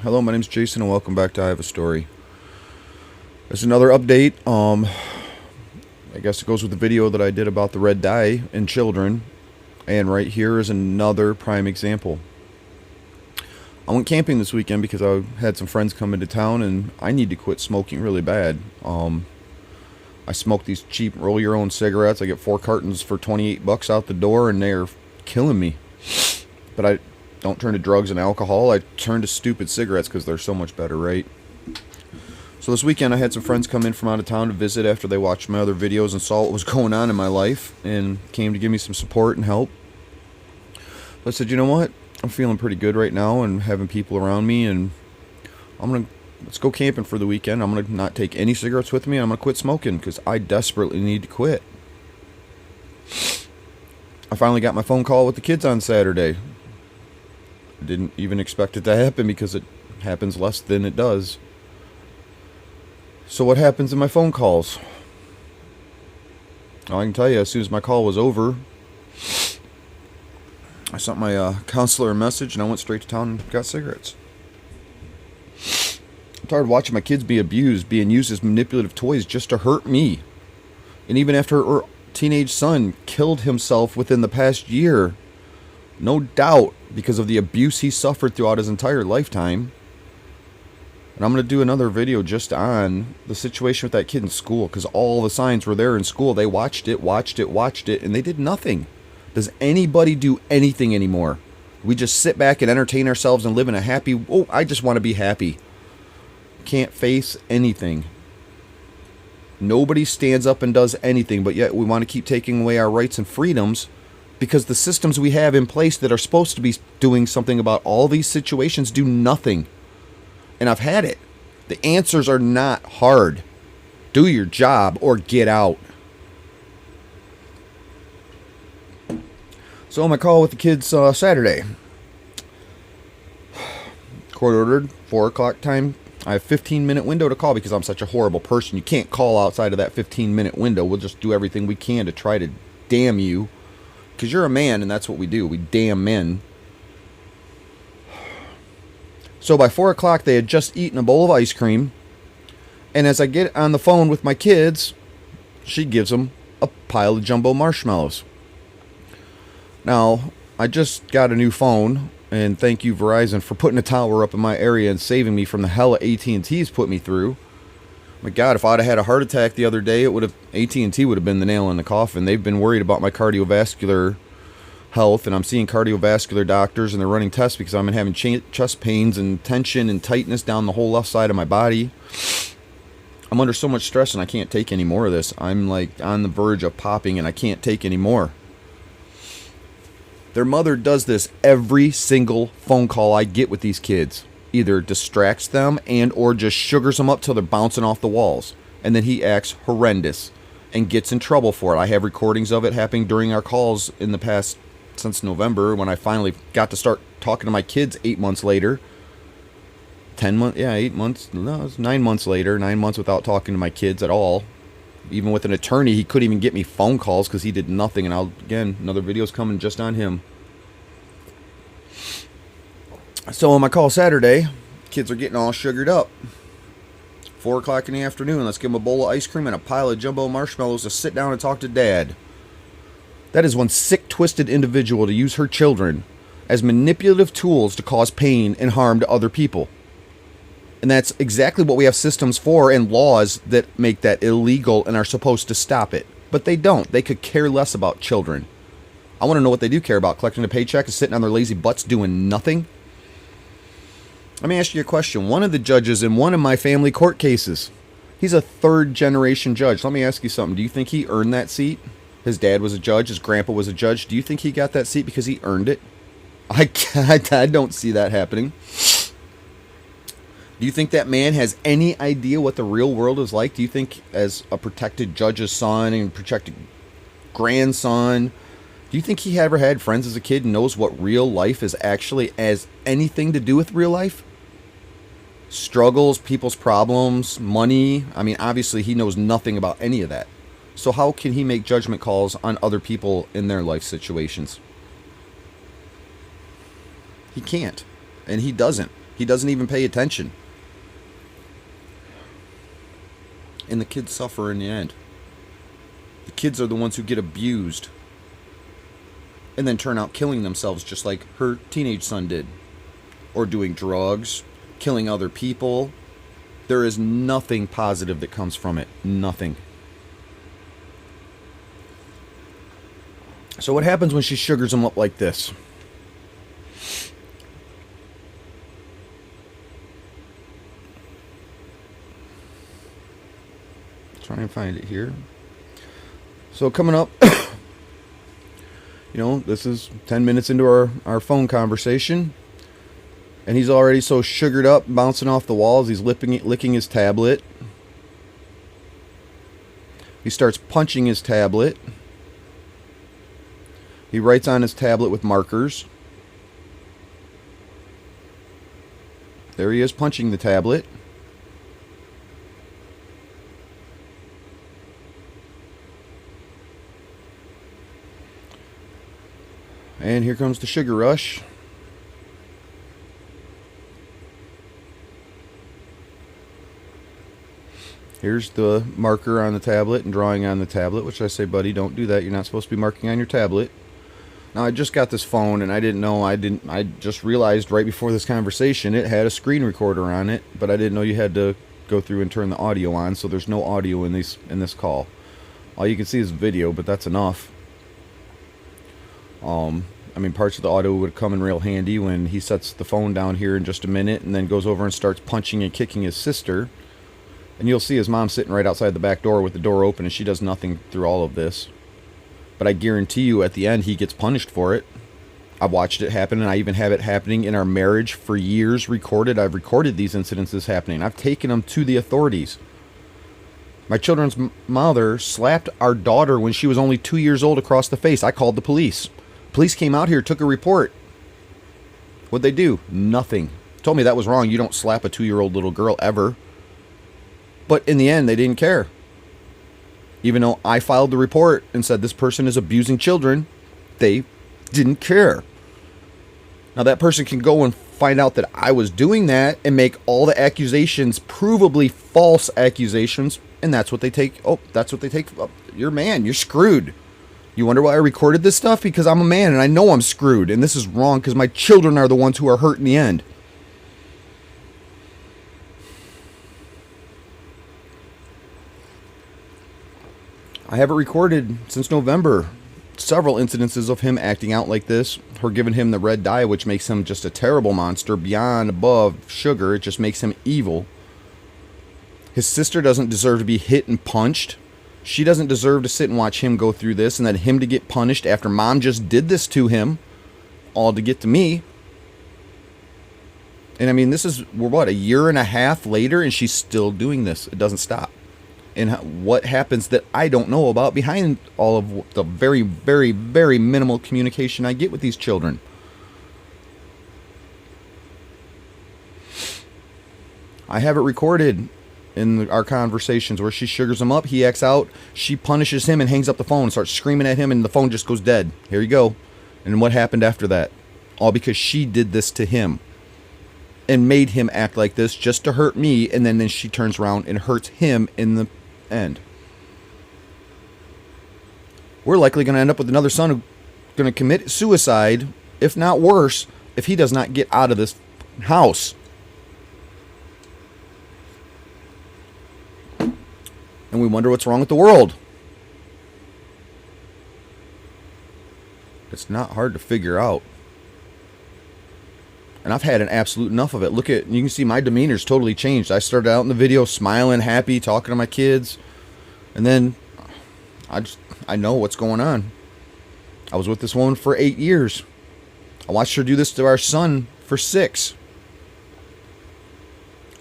Hello, my name's Jason and welcome back to I Have a Story. There's another update. I guess it goes with the video that I did about the red dye in children. And right here is another prime example. I went camping this weekend because I had some friends come into town and I need to quit smoking really bad. I smoke these cheap roll your own cigarettes. I get 4 cartons for $28 out the door and they're killing me. But I don't turn to drugs and alcohol. I turn to stupid cigarettes because they're so much better, right? So this weekend I had some friends come in from out of town to visit after they watched my other videos and saw what was going on in my life and came to give me some support and help. I said, you know what? I'm feeling pretty good right now and having people around me, and let's go camping for the weekend. I'm gonna not take any cigarettes with me. I'm gonna quit smoking because I desperately need to quit. I finally got my phone call with the kids on Saturday. I didn't even expect it to happen because it happens less than it does. So what happens in my phone calls? Well, I can tell you, as soon as my call was over, I sent my counselor a message and I went straight to town and got cigarettes. I'm tired of watching my kids be abused, being used as manipulative toys just to hurt me. And even after her teenage son killed himself within the past year, no doubt because of the abuse he suffered throughout his entire lifetime. And I'm going to do another video just on the situation with that kid in school, because all the signs were there in school. They watched it, and they did nothing. Does anybody do anything anymore? We just sit back and entertain ourselves and live in a happy, oh, I just want to be happy. Can't face anything. Nobody stands up and does anything, but yet we want to keep taking away our rights and freedoms because the systems we have in place that are supposed to be doing something about all these situations do nothing. And I've had it. The answers are not hard. Do your job or get out. So on my call with the kids Saturday, court ordered 4 o'clock time. I have a 15-minute window to call because I'm such a horrible person. You can't call outside of that 15-minute window. We'll just do everything we can to try to damn you. Because you're a man, and that's what we do. We damn men. So by 4 o'clock, they had just eaten a bowl of ice cream. And as I get on the phone with my kids, she gives them a pile of jumbo marshmallows. Now, I just got a new phone. And thank you, Verizon, for putting a tower up in my area and saving me from the hell AT&T's put me through. My God, if I'd have had a heart attack the other day, AT&T would have been the nail in the coffin. They've been worried about my cardiovascular health, and I'm seeing cardiovascular doctors, and they're running tests because I'm having chest pains and tension and tightness down the whole left side of my body. I'm under so much stress, and I can't take any more of this. I'm like on the verge of popping, and I can't take any more. Their mother does this every single phone call I get with these kids. Either distracts them and or just sugars them up till they're bouncing off the walls. And then he acts horrendous and gets in trouble for it. I have recordings of it happening during our calls in the past, since November, when I finally got to start talking to my kids 8 months later. 10 months, yeah, 8 months, no, it was 9 months later, 9 months without talking to my kids at all. Even with an attorney, he couldn't even get me phone calls because he did nothing. And again, another video's coming just on him. So on my call Saturday, kids are getting all sugared up. 4 o'clock in the afternoon, let's give them a bowl of ice cream and a pile of jumbo marshmallows to sit down and talk to Dad. That is one sick, twisted individual to use her children as manipulative tools to cause pain and harm to other people. And that's exactly what we have systems for and laws that make that illegal and are supposed to stop it. But they don't. They could care less about children. I want to know what they do care about, collecting a paycheck and sitting on their lazy butts doing nothing. Let me ask you a question. One of the judges in one of my family court cases, he's a 3rd-generation judge. Let me ask you something. Do you think he earned that seat? His dad was a judge. His grandpa was a judge. Do you think he got that seat because he earned it? I don't see that happening. Do you think that man has any idea what the real world is like? Do you think as a protected judge's son and protected grandson, do you think he ever had friends as a kid and knows what real life is actually has anything to do with real life? Struggles, people's problems, money. I mean, obviously he knows nothing about any of that. So how can he make judgment calls on other people in their life situations? He can't. And he doesn't. He doesn't even pay attention. And the kids suffer in the end. The kids are the ones who get abused and then turn out killing themselves just like her teenage son did. Or doing drugs, killing other people. There is nothing positive that comes from it. Nothing. So what happens when she sugars them up like this? Try and find it here. So coming up, this is 10 minutes into our phone conversation. And he's already so sugared up, bouncing off the walls. He's licking his tablet. He starts punching his tablet. He writes on his tablet with markers. There he is punching the tablet. And here comes the sugar rush. Here's the marker on the tablet and drawing on the tablet, which I say, buddy, don't do that. You're not supposed to be marking on your tablet. Now, I just got this phone, and I didn't know. I just realized right before this conversation it had a screen recorder on it, but I didn't know you had to go through and turn the audio on, so there's no audio in this call. All you can see is video, but that's enough. Parts of the audio would come in real handy when he sets the phone down here in just a minute and then goes over and starts punching and kicking his sister. And you'll see his mom sitting right outside the back door with the door open, and she does nothing through all of this. But I guarantee you at the end he gets punished for it. I've watched it happen, and I even have it happening in our marriage for years recorded. I've recorded these incidences happening. I've taken them to the authorities. My children's mother slapped our daughter when she was only 2 years old across the face. I called the police. Police came out here, took a report. What'd they do? Nothing. Told me that was wrong. You don't slap a 2-year-old little girl ever. But in the end, they didn't care. Even though I filed the report and said this person is abusing children, they didn't care. Now that person can go and find out that I was doing that and make all the accusations provably false accusations, and that's what they take. Oh, that's what they take. Oh, you're a man. You're screwed. You wonder why I recorded this stuff? Because I'm a man and I know I'm screwed, and this is wrong because my children are the ones who are hurt in the end. I have it recorded since November. Several incidences of him acting out like this. Her giving him the red dye, which makes him just a terrible monster beyond above sugar. It just makes him evil. His sister doesn't deserve to be hit and punched. She doesn't deserve to sit and watch him go through this and then him to get punished after mom just did this to him. All to get to me. And we're what, a year and a half later and she's still doing this. It doesn't stop. And what happens that I don't know about behind all of the very, very, very minimal communication I get with these children. I have it recorded in our conversations where she sugars him up, he acts out, she punishes him and hangs up the phone and starts screaming at him, and the phone just goes dead. Here you go. And what happened after that? All because she did this to him and made him act like this just to hurt me, and then she turns around and hurts him in the end. We're likely going to end up with another son who's going to commit suicide, if not worse, if he does not get out of this house. And we wonder what's wrong with the world. It's not hard to figure out. And I've had an absolute enough of it. You can see my demeanor's totally changed. I started out in the video smiling, happy, talking to my kids. And then I know what's going on. I was with this woman for 8 years. I watched her do this to our son for 6.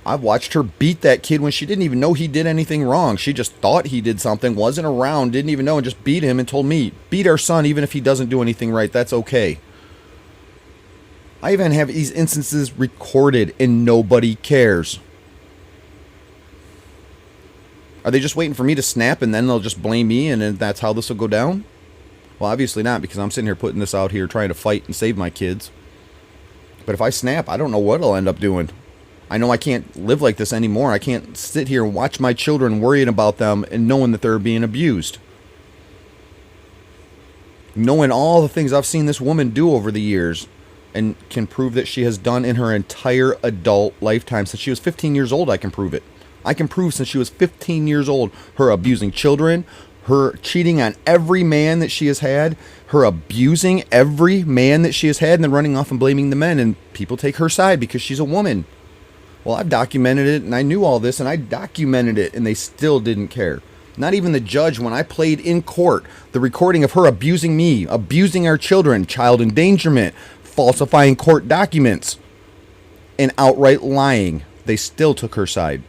I've watched her beat that kid when she didn't even know he did anything wrong. She just thought he did something, wasn't around, didn't even know, and just beat him and told me, beat our son even if he doesn't do anything right. That's okay. I even have these instances recorded and nobody cares. Are they just waiting for me to snap and then they'll just blame me and then that's how this will go down? Well, obviously not, because I'm sitting here putting this out here trying to fight and save my kids. But if I snap, I don't know what I'll end up doing. I know I can't live like this anymore. I can't sit here and watch my children worrying about them and knowing that they're being abused. Knowing all the things I've seen this woman do over the years and can prove that she has done in her entire adult lifetime. Since she was 15 years old, I can prove it. I can prove since she was 15 years old, her abusing children, her cheating on every man that she has had, her abusing every man that she has had, and then running off and blaming the men. And people take her side because she's a woman. Well, I've documented it, and I knew all this, and I documented it, and they still didn't care. Not even the judge, when I played in court, the recording of her abusing me, abusing our children, child endangerment, falsifying court documents, and outright lying, they still took her side.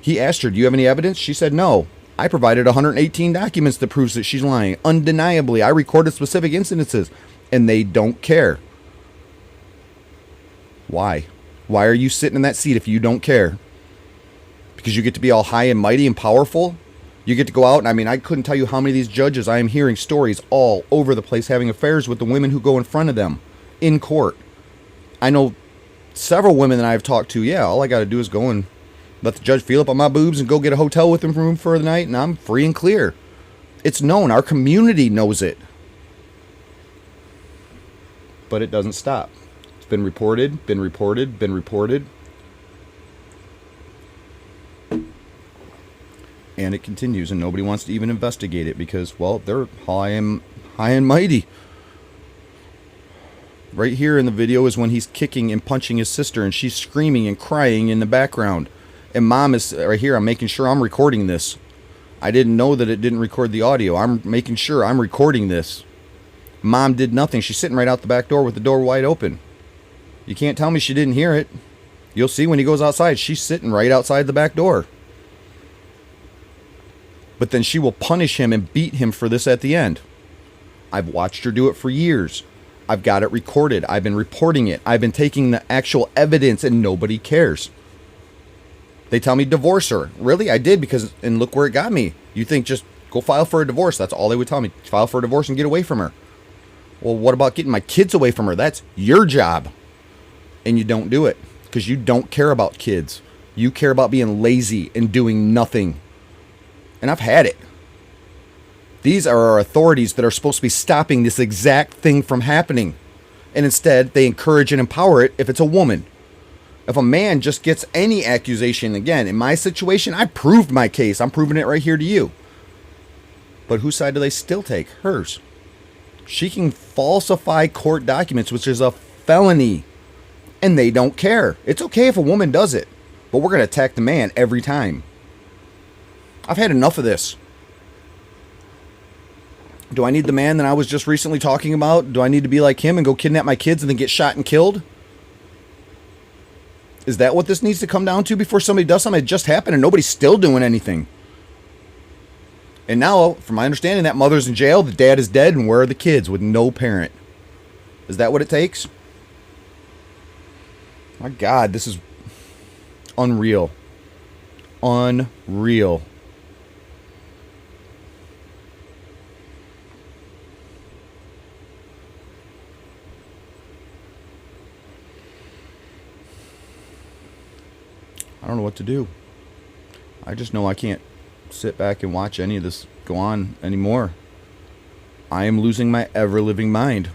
He asked her, do you have any evidence? She said no. I provided 118 documents that proves that she's lying. Undeniably, I recorded specific incidences, and they don't care. Why? Why are you sitting in that seat if you don't care? Because you get to be all high and mighty and powerful? You get to go out, and I mean, I couldn't tell you how many of these judges I am hearing stories all over the place having affairs with the women who go in front of them in court. I know several women that I've talked to, yeah, all I got to do is go and let the judge feel up on my boobs and go get a hotel with them room for the night, and I'm free and clear. It's known. Our community knows it. But it doesn't stop. It's been reported, been reported, been reported. And it continues, and nobody wants to even investigate it because, well, they're high and mighty. Right here in the video is when he's kicking and punching his sister, and she's screaming and crying in the background. And mom is right here. I'm making sure I'm recording this. I didn't know that it didn't record the audio. I'm making sure I'm recording this. Mom did nothing. She's sitting right out the back door with the door wide open. You can't tell me she didn't hear it. You'll see when he goes outside. She's sitting right outside the back door. But then she will punish him and beat him for this at the end. I've watched her do it for years. I've got it recorded. I've been reporting it. I've been taking the actual evidence, and nobody cares. They tell me divorce her. Really? I did, because, and look where it got me. You think just go file for a divorce. That's all they would tell me. File for a divorce and get away from her. Well, what about getting my kids away from her? That's your job. And you don't do it because you don't care about kids. You care about being lazy and doing nothing. And I've had it. These are our authorities that are supposed to be stopping this exact thing from happening. And instead, they encourage and empower it if it's a woman. If a man just gets any accusation, again, in my situation, I proved my case. I'm proving it right here to you. But whose side do they still take? Hers. She can falsify court documents, which is a felony. And they don't care. It's okay if a woman does it. But we're going to attack the man every time. I've had enough of this. Do I need the man that I was just recently talking about? Do I need to be like him and go kidnap my kids and then get shot and killed? Is that what this needs to come down to before somebody does something? It just happened and nobody's still doing anything. And now, from my understanding, that mother's in jail, the dad is dead, and where are the kids with no parent? Is that what it takes? My God, this is unreal. Unreal. I don't know what to do. I just know I can't sit back and watch any of this go on anymore. I am losing my ever-living mind.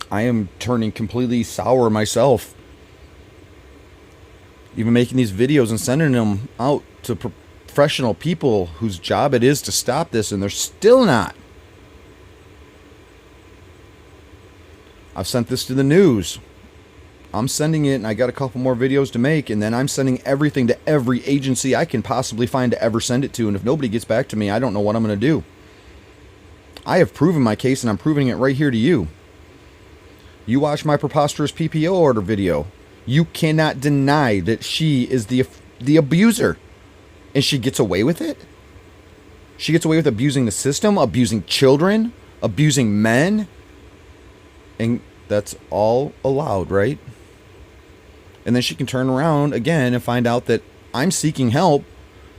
I am turning completely sour myself. Even making these videos and sending them out to professional people whose job it is to stop this, and they're still not. I've sent this to the news. I'm sending it, and I got a couple more videos to make, and then I'm sending everything to every agency I can possibly find to ever send it to, and if nobody gets back to me, I don't know what I'm going to do. I have proven my case, and I'm proving it right here to you. You watch my preposterous PPO order video. You cannot deny that she is the abuser, and she gets away with it. She gets away with abusing the system, abusing children, abusing men, and that's all allowed, right? And then she can turn around again and find out that I'm seeking help,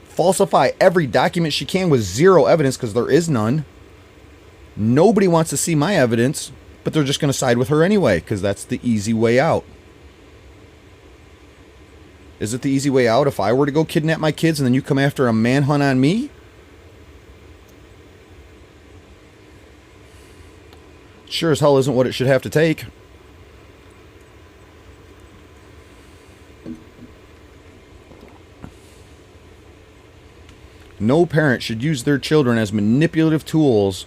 falsify every document she can with zero evidence because there is none. Nobody wants to see my evidence. But they're just going to side with her anyway because that's the easy way out. Is it the easy way out if I were to go kidnap my kids and then you come after a manhunt on me? Sure as hell isn't what it should have to take. No parent should use their children as manipulative tools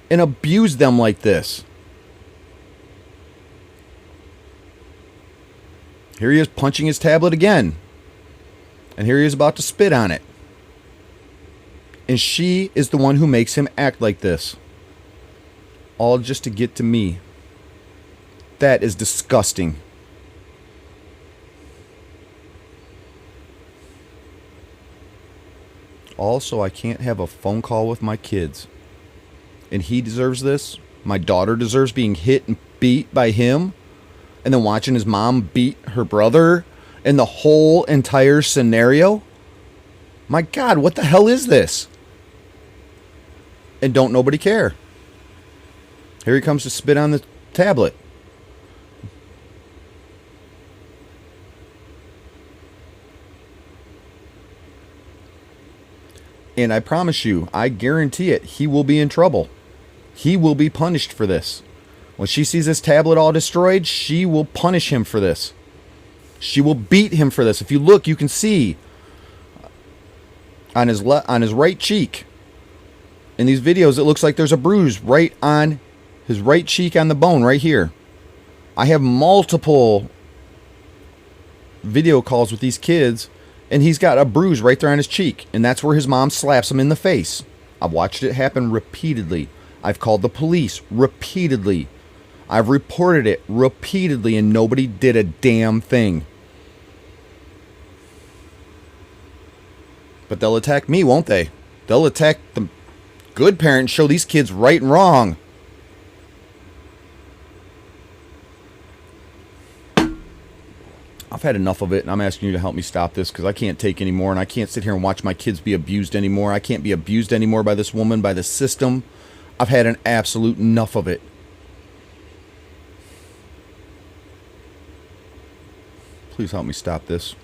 and abuse them like this. Here he is punching his tablet again. And here he is about to spit on it. And she is the one who makes him act like this. All just to get to me. That is disgusting. Also, I can't have a phone call with my kids. And he deserves this. My daughter deserves being hit and beat by him. And then watching his mom beat her brother. And the whole entire scenario. My God, what the hell is this? And don't nobody care. Here he comes to spit on the tablet. And I promise you, I guarantee it, he will be in trouble. He will be punished for this. When she sees this tablet all destroyed, she will punish him for this. She will beat him for this. If you look, you can see on his right cheek. In these videos, it looks like there's a bruise right on his right cheek on the bone right here. I have multiple video calls with these kids, and he's got a bruise right there on his cheek, and that's where his mom slaps him in the face. I've watched it happen repeatedly. I've called the police repeatedly. I've reported it repeatedly, and nobody did a damn thing. But they'll attack me, won't they? They'll attack the good parents, show these kids right and wrong. I've had enough of it, and I'm asking you to help me stop this because I can't take any more, and I can't sit here and watch my kids be abused anymore. I can't be abused anymore by this woman, by the system. I've had an absolute enough of it. Please help me stop this.